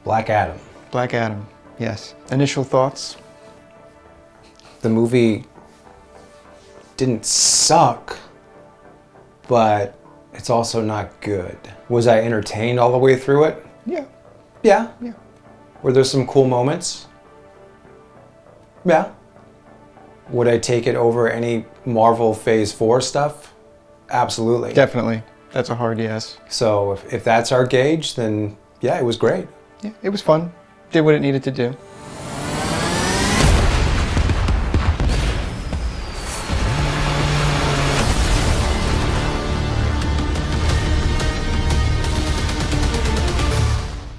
Black Adam. Black Adam, yes. Initial thoughts? The movie didn't suck, but it's also not good. Was I entertained all the way through it? Yeah. Yeah. Yeah. Were there some cool moments? Yeah. Would I take it over any Marvel Phase 4 stuff? Absolutely. Definitely. That's a hard yes. So if that's our gauge, then yeah, it was great. Yeah, it was fun. Did what it needed to do.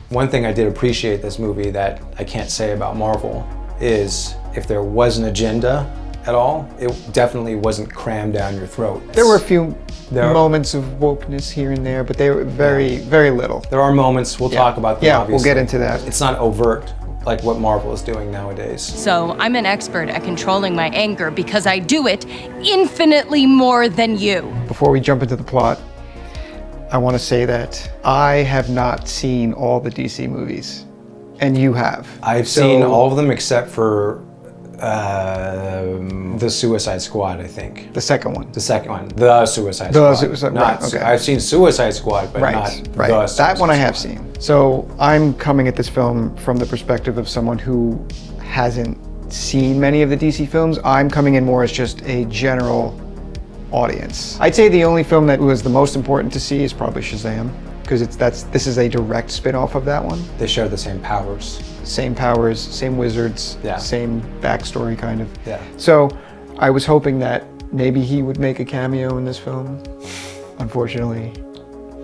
One thing I did appreciate this movie that I can't say about Marvel is if there was an agenda at all, it definitely wasn't crammed down your throat. There were a few moments of wokeness here and there, but they were very little. There are moments, we'll talk about them, obviously. We'll get into that. It's not overt like what Marvel is doing nowadays. So I'm an expert at controlling my anger because I do it infinitely more than you. Before we jump into the plot, I want to say that I have not seen all the DC movies, and you have. I've seen all of them except for the Suicide Squad, I think. The second one. The second one. The Suicide Squad. The Suicide, right, okay. I've seen Suicide Squad, but not the Suicide That one I have Squad. seen. So I'm coming at this film from the perspective of someone who hasn't seen many of the DC films. I'm coming in more as just a general audience. I'd say the only film that was the most important to see is probably Shazam, because this is a direct spin-off of that one. They share the same powers. Same powers, same wizards, Yeah. same backstory kind of. Yeah. So I was hoping that maybe he would make a cameo in this film. Unfortunately,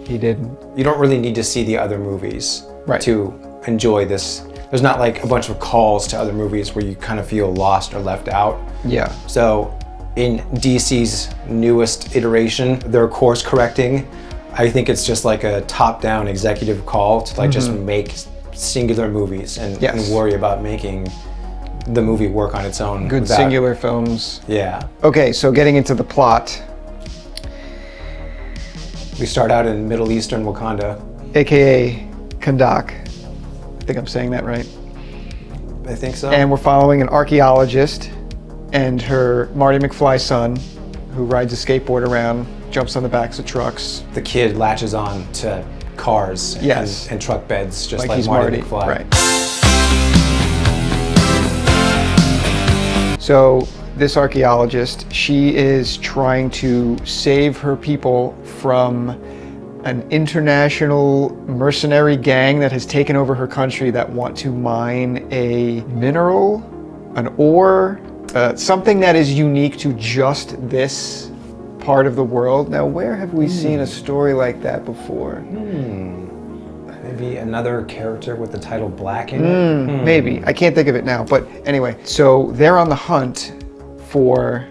he didn't. You don't really need to see the other movies to enjoy this. There's not like a bunch of calls to other movies where you kind of feel lost or left out. Yeah. So in DC's newest iteration, they're course correcting. I think it's just like a top-down executive call to like just make singular movies and worry about making the movie work on its own. Good singular films. Yeah. Okay, so getting into the plot. We start out in Middle Eastern Wakanda. AKA Kandak. I think I'm saying that right. I think so. And we're following an archaeologist and her Marty McFly son, who rides a skateboard around, jumps on the backs of trucks. The kid latches on to cars and truck beds, just like he's Marty McFly. Right. So this archaeologist, she is trying to save her people from an international mercenary gang that has taken over her country that want to mine a mineral, an ore, something that is unique to just this part of the world. Now, where have we seen a story like that before? Maybe another character with the title Black in it? Maybe. I can't think of it now. But anyway, so they're on the hunt for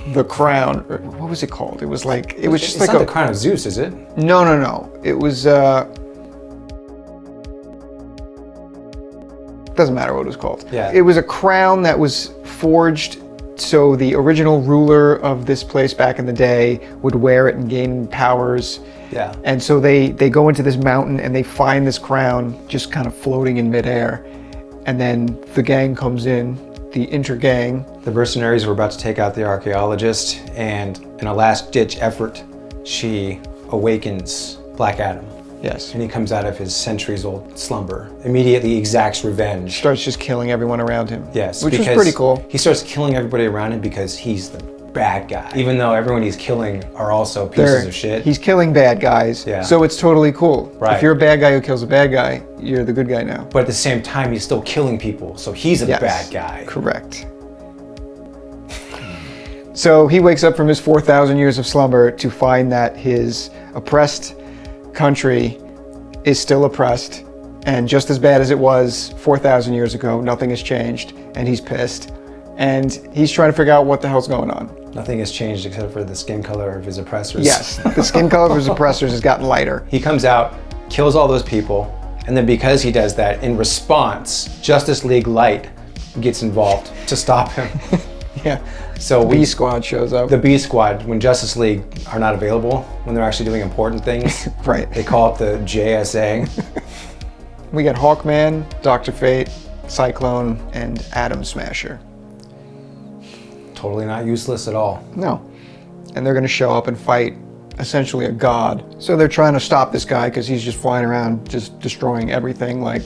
the crown. What was it called? It was like, it was just like not the crown of Zeus, is it? No. It was, doesn't matter what it was called. Yeah. It was a crown that was forged so the original ruler of this place back in the day would wear it and gain powers. Yeah. And so they go into this mountain and they find this crown just kind of floating in midair. And then the gang comes in, the inter-gang. The mercenaries were about to take out the archaeologist, and in a last-ditch effort, she awakens Black Adam. Yes. And he comes out of his centuries-old slumber, immediately exacts revenge. Starts just killing everyone around him. Yes. Which was pretty cool. He starts killing everybody around him because he's the bad guy. Even though everyone he's killing are also pieces of shit. He's killing bad guys. Yeah. So it's totally cool. Right. If you're a bad guy who kills a bad guy, you're the good guy now. But at the same time, he's still killing people, so he's a bad guy. Correct. So he wakes up from his 4,000 years of slumber to find that his oppressed country is still oppressed, and just as bad as it was 4,000 years ago, nothing has changed, and he's pissed. And he's trying to figure out what the hell's going on. Nothing has changed except for the skin color of his oppressors. Yes, the skin color of his oppressors has gotten lighter. He comes out, kills all those people, and then because he does that, in response, Justice League Light gets involved to stop him. Yeah. So B Squad shows up. The B Squad, when Justice League are not available, when they're actually doing important things, right. They call it the JSA. We got Hawkman, Dr. Fate, Cyclone, and Atom Smasher. Totally not useless at all. No. And they're going to show up and fight essentially a god. So they're trying to stop this guy because he's just flying around, just destroying everything, like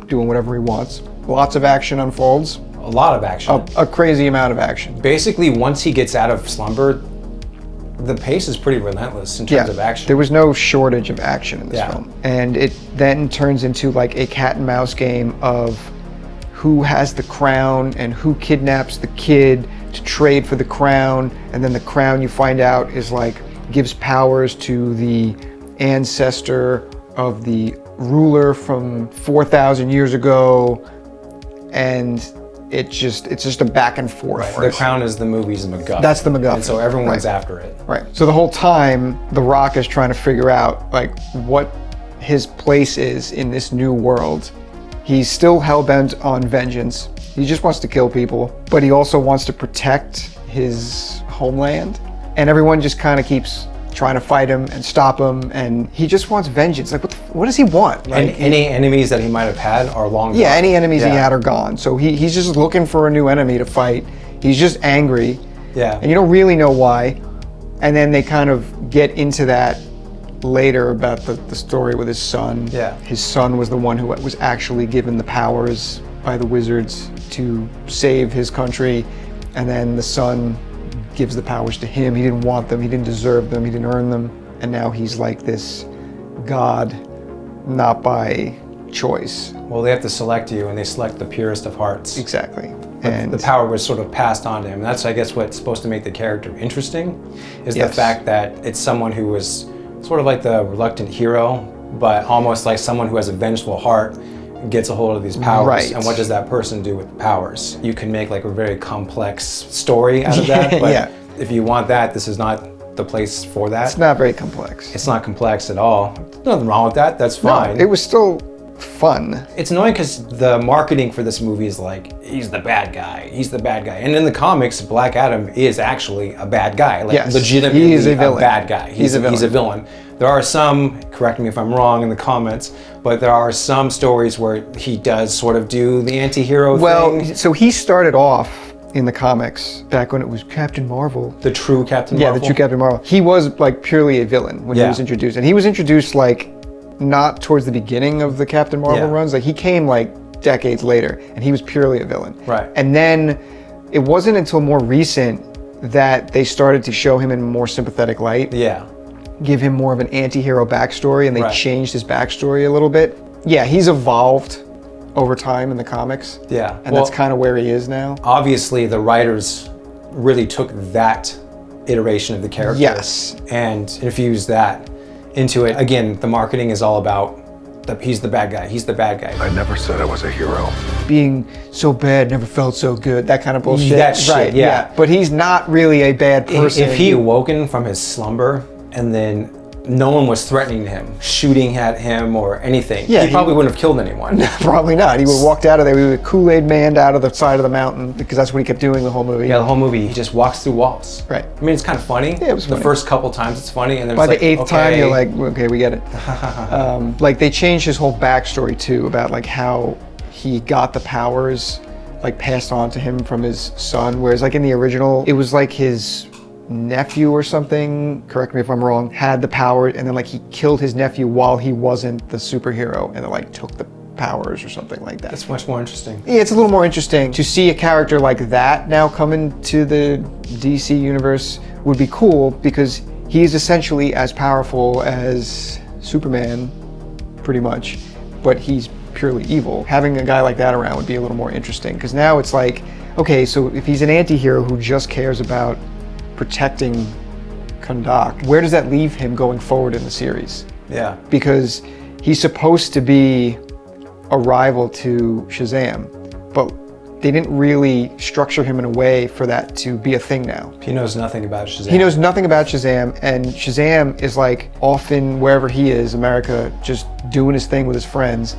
doing whatever he wants. Lots of action unfolds. A lot of action. A crazy amount of action. Basically, once he gets out of slumber, the pace is pretty relentless in terms of action. There was no shortage of action in this film. And it then turns into like a cat and mouse game of who has the crown and who kidnaps the kid to trade for the crown. And then the crown, you find out, is like gives powers to the ancestor of the ruler from 4,000 years ago. And it's just a back and forth. Right. The crown is the movie's MacGuffin. That's the MacGuffin. And so everyone's after it. Right. So the whole time, The Rock is trying to figure out like what his place is in this new world. He's still hell-bent on vengeance. He just wants to kill people, but he also wants to protect his homeland. And everyone just kind of keeps trying to fight him and stop him, and he just wants vengeance. Like, what does he want? Like, and any enemies that he might have had are long gone. Yeah, any enemies he had are gone. So he's just looking for a new enemy to fight. He's just angry. Yeah. And you don't really know why. And then they kind of get into that later about the story with his son. Yeah. His son was the one who was actually given the powers by the wizards to save his country, and then the son gives the powers to him. He didn't want them, he didn't deserve them, he didn't earn them, and now he's like this god, not by choice. Well, they have to select you, and they select the purest of hearts. Exactly. But And the power was sort of passed on to him. That's, I guess, what's supposed to make the character interesting, is the fact that it's someone who was sort of like the reluctant hero, but almost like someone who has a vengeful heart, gets a hold of these powers. Right. And what does that person do with the powers? You can make like a very complex story out of that, but if you want that, this is not the place for that. it's not very complex. It's not complex at all. There's nothing wrong with that, that's fine. No, it was still fun. It's annoying because the marketing for this movie is like, he's the bad guy, he's the bad guy. And in the comics, Black Adam is actually a bad guy. Like, legitimately he is a villain. bad guy. He's a villain. There are some, correct me if I'm wrong in the comments, but there are some stories where he does sort of do the anti-hero thing. Well, so he started off in the comics back when it was Captain Marvel. The true Captain Marvel? Yeah, the true Captain Marvel. He was like purely a villain when he was introduced. And he was introduced like not towards the beginning of the Captain Marvel runs. Like he came like decades later and he was purely a villain. Right. And then it wasn't until more recent that they started to show him in a more sympathetic light. Yeah. Give him more of an anti-hero backstory, and they changed his backstory a little bit. Yeah, he's evolved over time in the comics. Yeah. And that's kind of where he is now. Obviously, the writers really took that iteration of the character and infused that into it. Again, the marketing is all about he's the bad guy, he's the bad guy. I never said I was a hero. Being so bad never felt so good, that kind of bullshit. That shit, yeah. But he's not really a bad person. If he awoken from his slumber and then no one was threatening him, shooting at him or anything, he probably wouldn't have killed anyone. Probably not. He would have walked out of there. He would have Kool-Aid manned out of the side of the mountain, because that's what he kept doing the whole movie. Yeah, the whole movie, he just walks through walls. Right. I mean, it's kind of funny. Yeah, it was funny. The first couple times it's funny, and then by it's the like, 8th time, you're like, okay, we get it. Like they changed his whole backstory too, about like how he got the powers like passed on to him from his son, whereas like in the original, it was like his nephew or something, correct me if I'm wrong, had the power, and then like he killed his nephew while he wasn't the superhero, and then like took the powers or something like that. That's much more interesting. Yeah, it's a little more interesting. To see a character like that now come into the DC universe would be cool, because he's essentially as powerful as Superman, pretty much, but he's purely evil. Having a guy like that around would be a little more interesting, because now it's like, okay, so if he's an anti-hero who just cares about protecting Kahndaq, where does that leave him going forward in the series? Yeah. Because he's supposed to be a rival to Shazam, but they didn't really structure him in a way for that to be a thing now. He knows nothing about Shazam. He knows nothing about Shazam, and Shazam is like off in wherever he is, America, just doing his thing with his friends.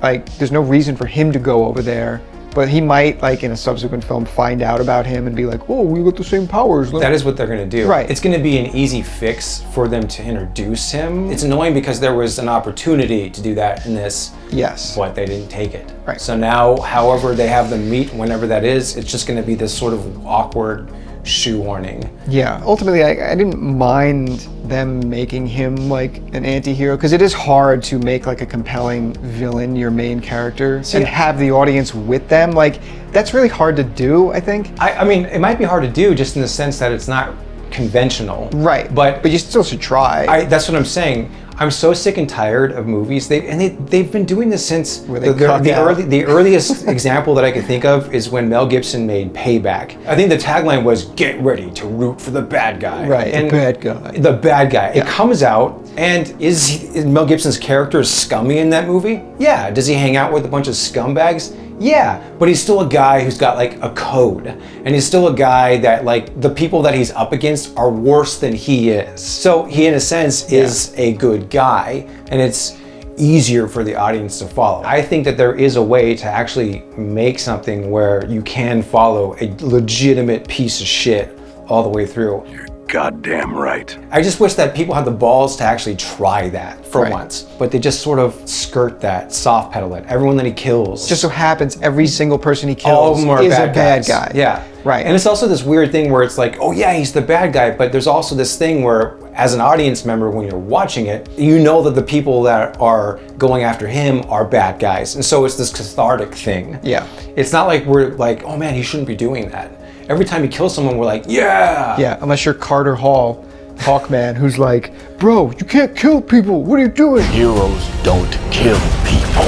Like, there's no reason for him to go over there But he might, like, in a subsequent film, find out about him and be like, oh, we got the same powers. That is what they're going to do. Right. It's going to be an easy fix for them to introduce him. It's annoying because there was an opportunity to do that in this. Yes. But they didn't take it. Right. So now, however they have them meet, whenever that is, it's just going to be this sort of awkward shoehorning. Yeah, ultimately I didn't mind them making him like an anti-hero, because it is hard to make like a compelling villain your main character and have the audience with them. Like, that's really hard to do, I think. I mean, it might be hard to do just in the sense that it's not conventional. Right, but you still should try. That's what I'm saying. I'm so sick and tired of movies. They've been doing this since the earliest example that I can think of is when Mel Gibson made Payback. I think the tagline was "Get ready to root for the bad guy." Right, and the bad guy. The bad guy. Yeah. It comes out, and is Mel Gibson's character scummy in that movie? Yeah. Does he hang out with a bunch of scumbags? Yeah, but he's still a guy who's got like a code, and he's still a guy that like the people that he's up against are worse than he is. So he, in a sense, is a good guy, and it's easier for the audience to follow. I think that there is a way to actually make something where you can follow a legitimate piece of shit all the way through. Goddamn right. I just wish that people had the balls to actually try that for once, but they just sort of skirt that, soft pedal it. Everyone that he kills. Just so happens every single person he all of kills them are is a bad guys. guy. Yeah. Right. And it's also this weird thing where it's like, oh yeah, he's the bad guy, but there's also this thing where, as an audience member, when you're watching it, you know that the people that are going after him are bad guys. And so it's this cathartic thing. Yeah. It's not like we're like, oh man, he shouldn't be doing that. Every time he kills someone, we're like, yeah! Yeah, unless you're Carter Hall, Hawkman, who's like, bro, you can't kill people, what are you doing? Heroes don't kill people.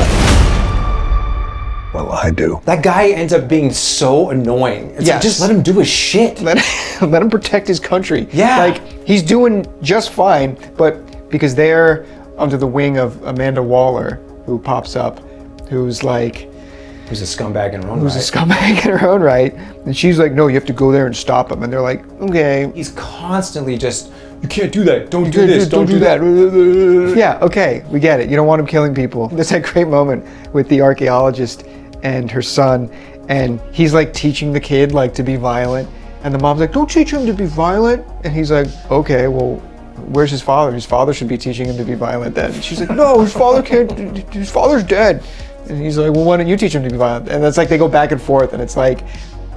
Well, I do. That guy ends up being so annoying. It's like, just let him do his shit. Let him protect his country. Yeah. Like, he's doing just fine, but because they're under the wing of Amanda Waller, who pops up, who's like... Who's a scumbag in her own right. Who's a scumbag in her own right. And she's like, no, you have to go there and stop him. And they're like, okay. He's constantly just, you can't do that. Don't do this. Don't do that. Yeah, okay, we get it. You don't want him killing people. There's that great moment with the archaeologist and her son. And he's like teaching the kid like to be violent. And the mom's like, don't teach him to be violent. And he's like, okay, well, where's his father? His father should be teaching him to be violent then. And she's like, no, his father can't, his father's dead. And he's like, well, why don't you teach him to be violent? And it's like they go back and forth, and it's like,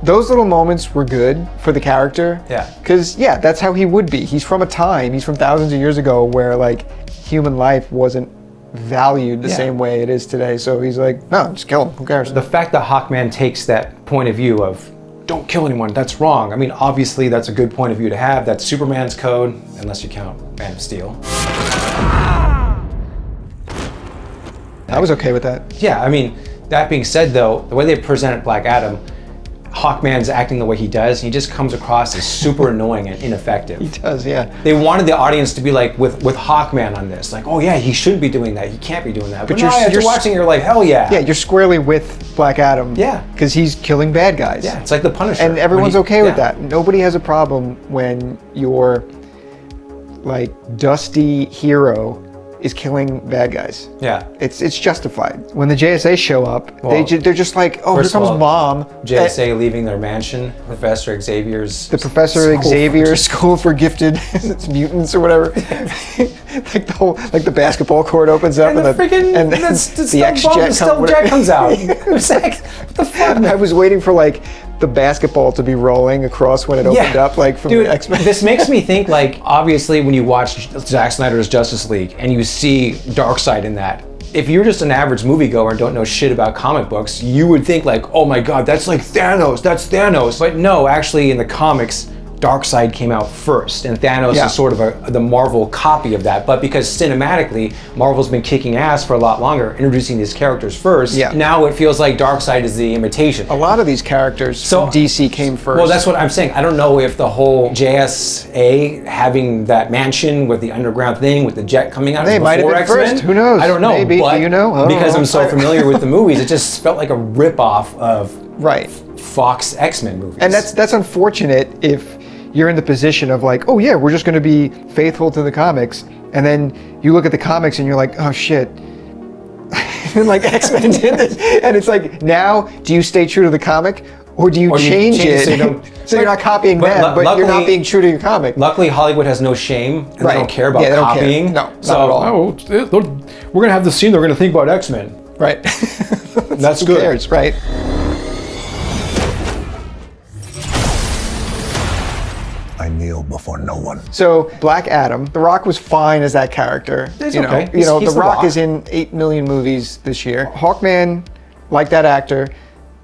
those little moments were good for the character. Yeah. Because, yeah, that's how he would be. He's from a time, he's from thousands of years ago where, like, human life wasn't valued the same way it is today. So he's like, no, just kill him, who cares? The fact that Hawkman takes that point of view of, don't kill anyone, that's wrong. I mean, obviously, that's a good point of view to have. That's Superman's code, unless you count Man of Steel. I was okay with that. Yeah, I mean, that being said though, the way they presented Black Adam, Hawkman's acting the way he does, he just comes across as super annoying and ineffective. He does, yeah. They wanted the audience to be like with Hawkman on this, like, oh yeah, he shouldn't be doing that, he can't be doing that. But you're watching, you're like, hell yeah. Yeah, you're squarely with Black Adam. Yeah. Because he's killing bad guys. Yeah, it's like the Punisher. And everyone's okay with that. Nobody has a problem when your like dusty hero is killing bad guys. Yeah. It's justified. When the JSA show up, they're just like, oh, here comes Mom. JSA leaving their mansion, Professor Xavier's... The Professor Xavier's School for Gifted Mutants or whatever. Like the whole, like the basketball court opens up and the X-Jet comes out. What the fuck? I was waiting for like the basketball to be rolling across when it opened up, like from the X-Men. This makes me think, like, obviously when you watch Zack Snyder's Justice League and you see Darkseid in that, if you're just an average moviegoer and don't know shit about comic books, you would think like, oh my god, that's like Thanos, that's Thanos. But no, actually in the comics, Darkseid came out first, and Thanos is sort of the Marvel copy of that. But because cinematically, Marvel's been kicking ass for a lot longer, introducing these characters first, now it feels like Darkseid is the imitation. A lot of these characters from DC came first. Well, that's what I'm saying. I don't know if the whole JSA having that mansion with the underground thing, with the jet coming out, they might have been X-Men. First. Who knows? I don't know. Maybe. But do you know? Because I'm so familiar with the movies, it just felt like a rip-off of Fox X-Men movies. And that's unfortunate if you're in the position of like, oh yeah, we're just going to be faithful to the comics, and then you look at the comics and you're like, oh shit, like X-Men did this. And it's like, now, do you stay true to the comic? Or do you change it so you're not copying them, but you're not being true to your comic? Luckily, Hollywood has no shame, and they don't care about they copying. Don't care. No, not at all. We're gonna have the scene. They're gonna think about X-Men. Right. That's good. Who cares, right? I kneel before no one. So Black Adam, The Rock was fine as that character. He's you okay. Know, you know, He's The Rock is in 8 million movies this year. Hawkman, like that actor,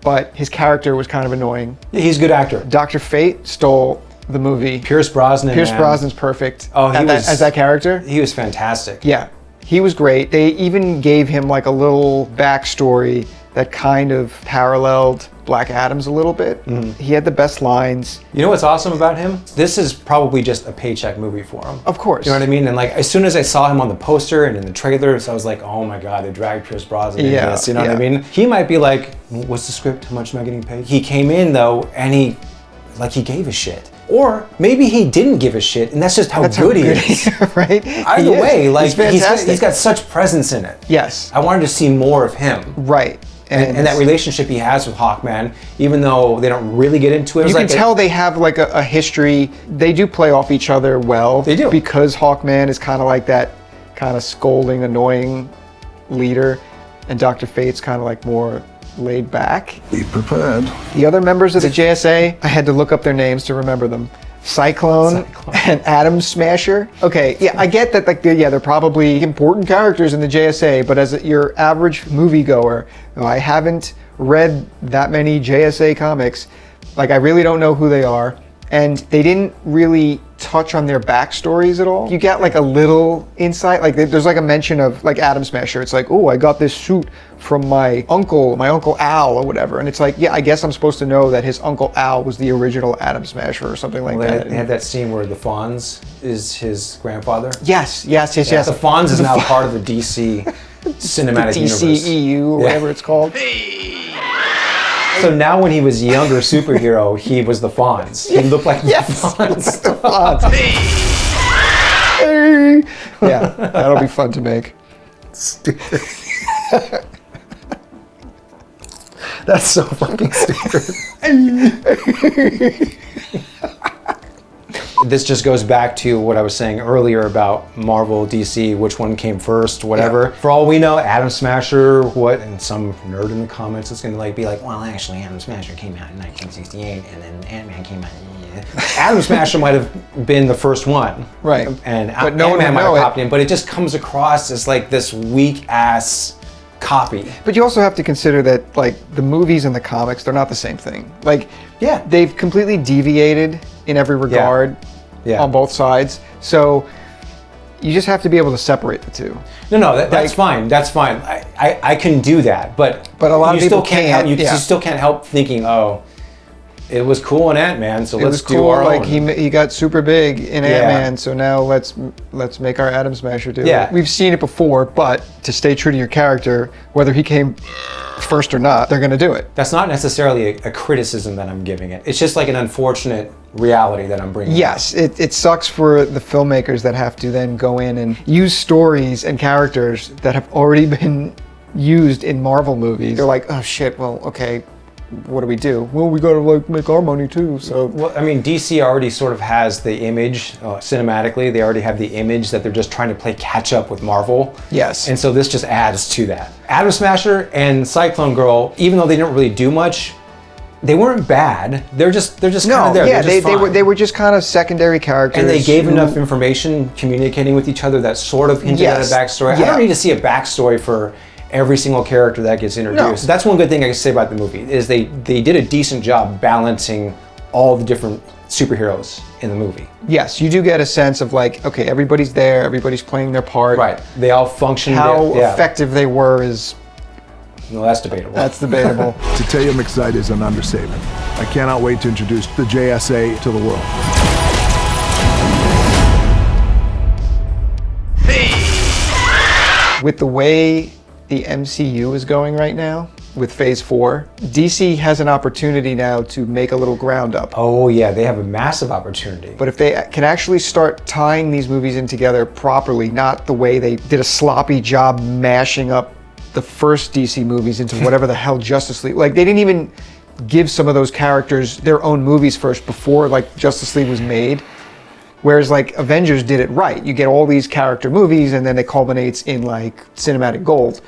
but his character was kind of annoying. Yeah, he's a good actor. Dr. Fate stole the movie. Pierce Brosnan. Pierce Brosnan's perfect. Oh, as that character. He was fantastic. Yeah, he was great. They even gave him like a little backstory that kind of paralleled Black Adam's a little bit. He had the best lines. You know what's awesome about him? This is probably just a paycheck movie for him. Of course. You know what I mean? And like, as soon as I saw him on the poster and in the trailers, I was like, oh my God, they dragged Pierce Brosnan into this. You know what I mean? He might be like, what's the script? How much am I getting paid? He came in though, and he gave a shit. Or maybe he didn't give a shit, and that's just how good he is. Right? Either way, like, he's got such presence in it. Yes. I wanted to see more of him. Right. And that relationship he has with Hawkman, even though they don't really get into it. You can tell they have like a history. They do play off each other well. They do. Because Hawkman is kind of like that kind of scolding, annoying leader, and Dr. Fate's kind of like more laid back. Be prepared. The other members of the JSA, I had to look up their names to remember them. Cyclone and Atom Smasher. Okay, yeah, I get that. Like, they're probably important characters in the JSA, but as your average moviegoer, I haven't read that many JSA comics. Like, I really don't know who they are, and they didn't really touch on their backstories at all. You get like a little insight. Like, there's like a mention of like Atom Smasher. It's like, oh, I got this suit from my uncle Al or whatever. And it's like, yeah, I guess I'm supposed to know that his Uncle Al was the original Atom Smasher or something like that. They had that scene where the Fonz is his grandfather. Yes. The Fonz is now part of the DC cinematic universe. DCEU or whatever it's called. So now when he was a younger superhero, he was the Fonz. He looked like the Fonz. The Fonz. Yeah, that'll be fun to make. Stupid. That's so fucking stupid. This just goes back to what I was saying earlier about Marvel, DC, which one came first, whatever. Yeah. For all we know, Atom Smasher, and some nerd in the comments is gonna be like, well, actually, Atom Smasher came out in 1968, and then Ant-Man came out. Atom Smasher might have been the first one, right? And Ant-Man might have copied him, but it just comes across as like this weak ass copy. But you also have to consider that like the movies and the comics, they're not the same thing. Like, yeah, they've completely deviated in every regard on both sides. So you just have to be able to separate the two. No, that's fine. That's fine. I can do that, but a lot of people can't. You still can't help thinking, oh, it was cool in Ant-Man, so let's do our own. He got super big in Ant-Man, so now let's make our Atom Smasher do it. We've seen it before, but to stay true to your character, whether he came first or not, they're gonna do it. That's not necessarily a criticism that I'm giving it. It's just like an unfortunate reality that I'm bringing. Yes, it sucks for the filmmakers that have to then go in and use stories and characters that have already been used in Marvel movies. They're like, oh shit, well, okay, what do we do? Well, we gotta like make our money too, so. Well, I mean, DC already sort of has the image, cinematically, they already have the image that they're just trying to play catch up with Marvel. Yes. And so this just adds to that. Atom Smasher and Cyclone Girl, even though they didn't really do much, they weren't bad. They're just kind of there. Yeah, they were just kind of secondary characters. And they gave enough information communicating with each other that sort of hinted at a backstory. Yeah. I don't need to see a backstory for every single character that gets introduced. No. That's one good thing I can say about the movie, is they did a decent job balancing all the different superheroes in the movie. Yes, you do get a sense of like, okay, everybody's there, everybody's playing their part. Right, they all function. How effective they were is... No, that's debatable. That's debatable. To tell you I'm excited is an understatement. I cannot wait to introduce the JSA to the world. With the way the MCU is going right now, with Phase 4, DC has an opportunity now to make a little ground up. Oh yeah, they have a massive opportunity. But if they can actually start tying these movies in together properly, not the way they did a sloppy job mashing up the first DC movies into whatever the hell Justice League. Like, they didn't even give some of those characters their own movies first before like Justice League was made. Whereas like Avengers did it right. You get all these character movies and then it culminates in like cinematic gold.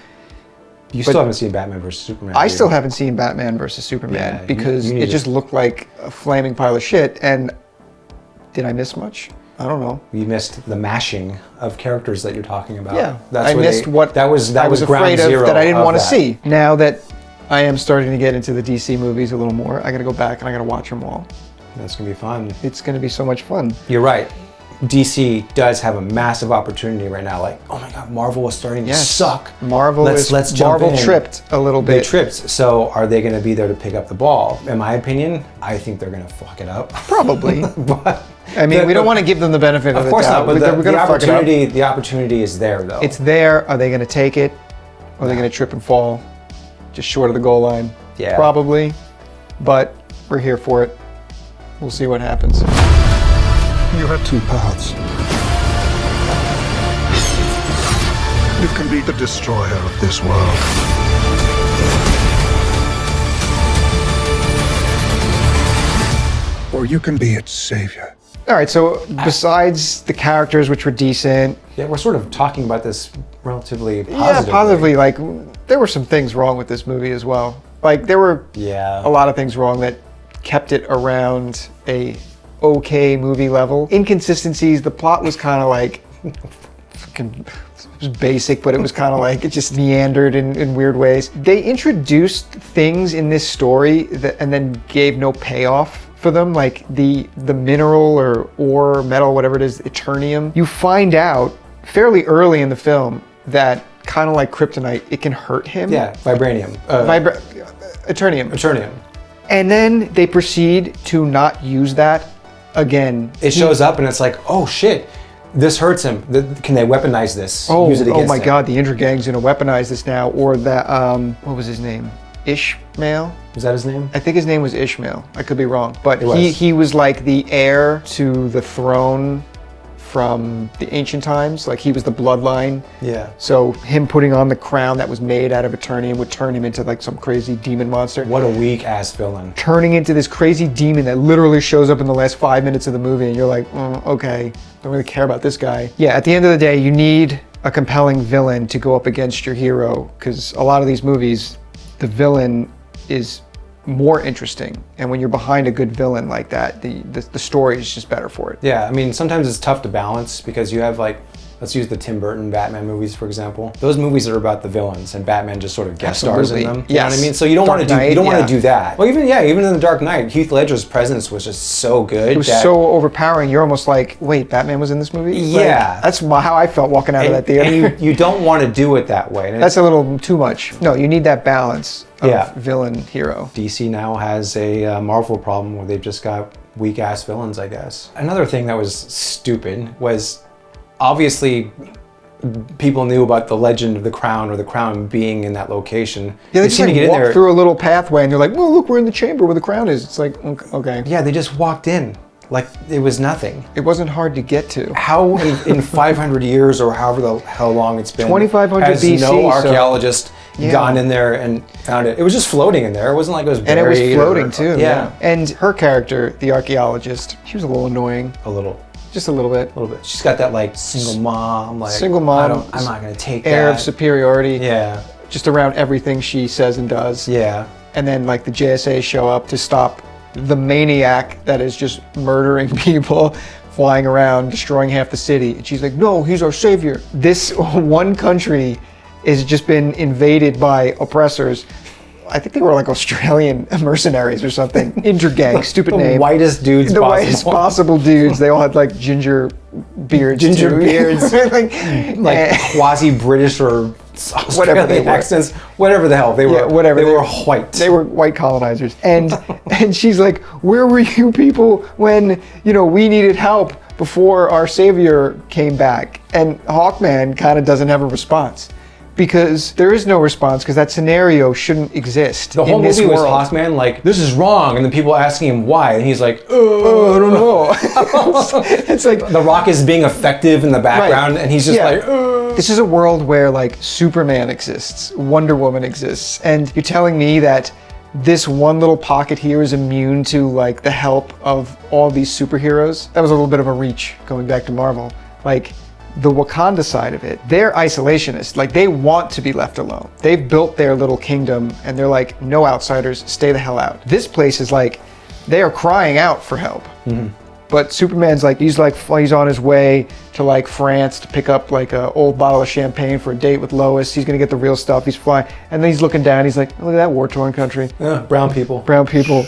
You still haven't seen Batman vs. Superman. I still haven't seen Batman vs. Superman because it just looked like a flaming pile of shit. And did I miss much? I don't know. You missed the mashing of characters that you're talking about. Yeah, that's I missed what that was I was ground afraid zero of that I didn't want to that. see. Now that I am starting to get into the DC movies a little more, I got to go back and I got to watch them all. That's gonna be fun. It's going to be so much fun. You're right. DC does have a massive opportunity right now. Like, oh my God, Marvel is starting to suck. Marvel Marvel tripped a little bit. They tripped. So are they going to be there to pick up the ball? In my opinion, I think they're going to fuck it up. Probably. But I mean, we don't want to give them the benefit of the doubt. Of course not, but we're gonna fuck it up. the opportunity is there though. It's there. Are they going to take it? Or are they going to trip and fall just short of the goal line? Yeah. Probably. But we're here for it. We'll see what happens. You have two paths. You can be the destroyer of this world. Or you can be its savior. All right, so besides the characters, which were decent. Yeah, we're sort of talking about this relatively positively. Yeah, positively. Like, there were some things wrong with this movie as well. Like, there were a lot of things wrong that kept it around a okay movie level. Inconsistencies, the plot was kind of like, fucking, it was basic, but it was kind of like, it just meandered in weird ways. They introduced things in this story and then gave no payoff for them, like the mineral or ore, metal, whatever it is, Eternium. You find out fairly early in the film that kind of like kryptonite, it can hurt him. Yeah, vibranium. Eternium. Eternium. And then they proceed to not use that again. It shows up and it's like, oh shit, this hurts him. Can they weaponize this? Oh, Use it against my him? God, the Intergang's gonna weaponize this now. Or that, what was his name? Ishmael? Is that his name? I think his name was Ishmael. I could be wrong. But was. he was like the heir to the throne from the ancient times. Like, he was the bloodline. Yeah. So him putting on the crown that was made out of Eternium would turn him into like some crazy demon monster. What a weak ass villain. Turning into this crazy demon that literally shows up in the last 5 minutes of the movie, and you're like, okay, don't really care about this guy. Yeah, at the end of the day, you need a compelling villain to go up against your hero, because a lot of these movies, the villain is more interesting, and when you're behind a good villain like that, the story is just better for it. Yeah, I mean, sometimes it's tough to balance because you have like, let's use the Tim Burton Batman movies, for example. Those movies are about the villains and Batman just sort of guest stars in them. You know what I mean? So you don't want to do that. Well, even in The Dark Knight, Heath Ledger's presence was just so good. It was so overpowering. You're almost like, wait, Batman was in this movie? Yeah. Like, that's how I felt walking out of that theater. And you don't want to do it that way. That's a little too much. No, you need that balance of villain, hero. DC now has a Marvel problem where they've just got weak ass villains, I guess. Another thing that was stupid was, obviously, people knew about the legend of the crown, or the crown being in that location. Yeah, they just like walk through a little pathway and you're like, well, look, we're in the chamber where the crown is. It's like, okay. Yeah, they just walked in like it was nothing. It wasn't hard to get to. How in 500 years or however the hell long it's been, 2500 has BC, no archaeologist gone in there and found it? It was just floating in there. It wasn't like it was buried. And it was floating too. Yeah. And her character, the archaeologist, she was a little annoying. A little. Just a little bit. A little bit. She's got that like single mom, I'm not gonna take air that. of superiority. Yeah. Just around everything she says and does. Yeah. And then like the JSA show up to stop the maniac that is just murdering people, flying around, destroying half the city. And she's like, no, he's our savior. This one country has just been invaded by oppressors. I think they were like Australian mercenaries or something. Intergang, stupid name. The whitest dudes the possible. Whitest possible dudes. They all had like ginger beards. like quasi-British or whatever they were. accents, whatever the hell they were. Yeah, whatever. They were white. They were white colonizers. And and she's like, where were you people when, we needed help before our savior came back? And Hawkman kind of doesn't have a response, because there is no response because that scenario shouldn't exist. The whole movie was Hawkman like, this is wrong, and then people asking him why, and he's like, oh, I don't know. It's like The Rock is being effective in the background, and he's just like, This is a world where like Superman exists, Wonder Woman exists, and you're telling me that this one little pocket here is immune to like the help of all these superheroes? That was a little bit of a reach going back to Marvel. Like the Wakanda side of it, they're isolationists. Like they want to be left alone. They've built their little kingdom and they're like, no outsiders, stay the hell out. This place is like, they are crying out for help. But Superman's like, he's on his way to like France to pick up like an old bottle of champagne for a date with Lois. He's gonna get the real stuff, he's flying. And then he's looking down, he's like, look at that war-torn country. brown people. Brown people.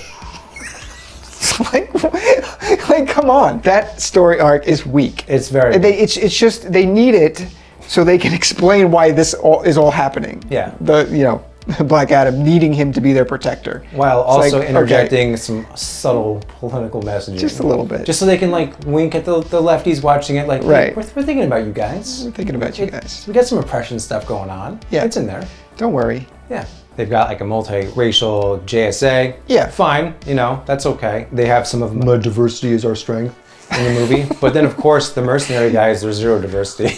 like, come on. That story arc is weak. It's very It's just, they need it so they can explain why this is all happening. Yeah. Black Adam needing him to be their protector. While also like, interjecting some subtle political messaging. Just a little bit. Just so they can like wink at the lefties watching it like, hey, we're thinking about you guys. We're thinking about you guys. We got some oppression stuff going on. Yeah. It's in there. Don't worry. Yeah. They've got like a multiracial JSA. Yeah. Fine, that's okay. They have some of my diversity is our strength in the movie. But then of course the mercenary guys, there's zero diversity.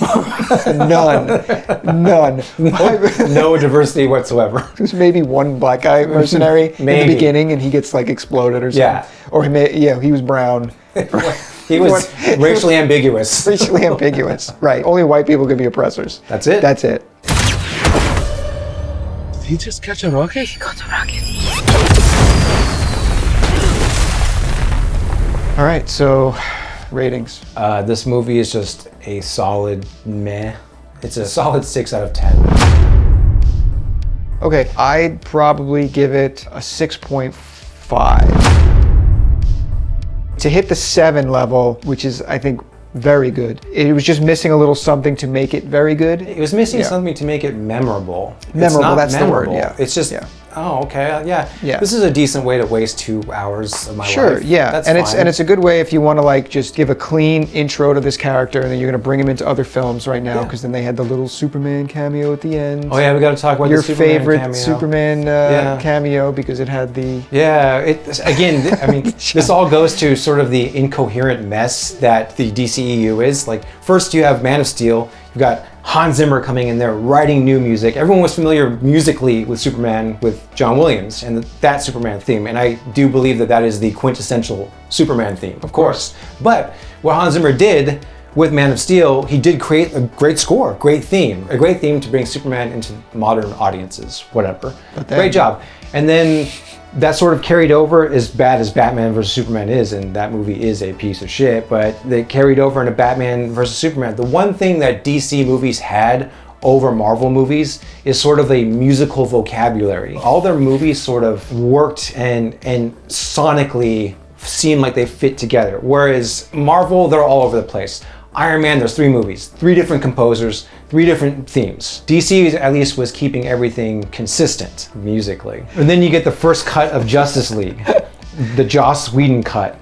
None. No diversity whatsoever. There's maybe one black guy mercenary in the beginning and he gets like exploded or something. Yeah. Or he was brown. He was racially ambiguous. Racially ambiguous. Right. Only white people could be oppressors. That's it. That's it. Did he just catch a rocket? He got a rocket. All right, so ratings. This movie is just a solid meh. It's a solid 6 out of 10. Okay, I'd probably give it a 6.5. To hit the 7 level, which is, I think, very good. It was just missing a little something to make it very good. It was missing something to make it memorable. Memorable, that's memorable. the word, yeah. It's just, oh, okay, yeah. This is a decent way to waste 2 hours of my life. Sure, yeah. That's and fine. it's a good way if you want to like just give a clean intro to this character and then you're going to bring him into other films right now because then they had the little Superman cameo at the end. Oh yeah, we got to talk about your the Superman favorite cameo. Superman cameo because it had the again, I mean, this all goes to sort of the incoherent mess that the DCEU is. Like, first you have Man of Steel, you've got Hans Zimmer coming in there writing new music. Everyone was familiar musically with Superman with John Williams and that Superman theme, and I do believe that is the quintessential Superman theme, of course. But what Hans Zimmer did with Man of Steel, he did create a great score, a great theme to bring Superman into modern audiences, whatever. Great job. And then that sort of carried over, as bad as Batman vs. Superman is, and that movie is a piece of shit, but they carried over into Batman vs. Superman. The one thing that DC movies had over Marvel movies is sort of a musical vocabulary. All their movies sort of worked and sonically seemed like they fit together, whereas Marvel, they're all over the place. Iron Man, there's 3 movies, 3 different composers, 3 different themes. DC at least was keeping everything consistent musically. And then you get the first cut of Justice League, the Joss Whedon cut.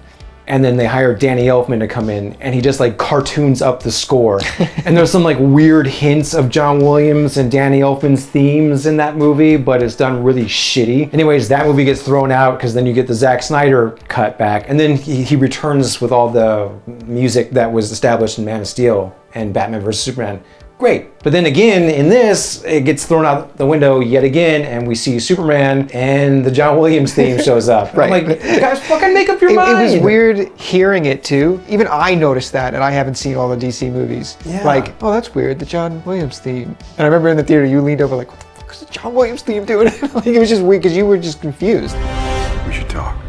And then they hired Danny Elfman to come in and he just like cartoons up the score. And there's some like weird hints of John Williams and Danny Elfman's themes in that movie, but it's done really shitty. Anyways, that movie gets thrown out because then you get the Zack Snyder cut back. And then he returns with all the music that was established in Man of Steel and Batman vs. Superman. Great. But then again, in this, it gets thrown out the window yet again, and we see Superman and the John Williams theme shows up. Right. I'm like, you guys fucking make up your mind. It was weird hearing it too. Even I noticed that, and I haven't seen all the DC movies. Yeah. Like, oh, that's weird, the John Williams theme. And I remember in the theater, you leaned over like, what the fuck is the John Williams theme doing? Like, it was just weird because you were just confused. We should talk.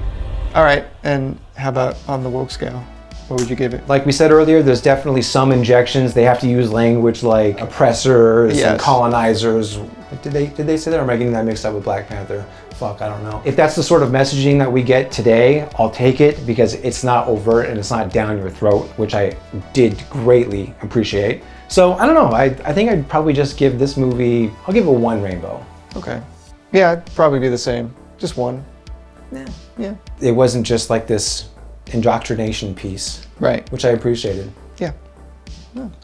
All right, and how about on the woke scale? What would you give it? Like we said earlier, there's definitely some injections. They have to use language like oppressors and colonizers. Did they say that, or am I getting that mixed up with Black Panther? Fuck, I don't know. If that's the sort of messaging that we get today, I'll take it because it's not overt and it's not down your throat, which I did greatly appreciate. So I don't know, I think I'd probably just give this movie, I'll give it 1 rainbow. Okay. Yeah, I'd probably be the same. Just 1. Yeah. It wasn't just like this indoctrination piece. Right. Which I appreciated. Yeah.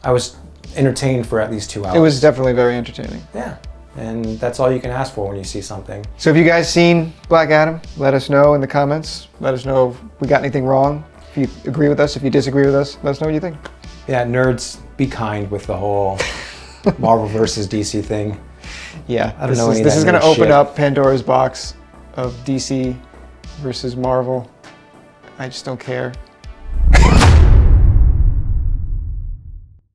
I was entertained for at least 2 hours. It was definitely very entertaining. Yeah, and that's all you can ask for when you see something. So have you guys seen Black Adam? Let us know in the comments. Let us know if we got anything wrong. If you agree with us, if you disagree with us, let us know what you think. Yeah, nerds, be kind with the whole Marvel versus DC thing. Yeah, I don't know any of this that is going to nerd open shit. up Pandora's box of DC versus Marvel. I just don't care.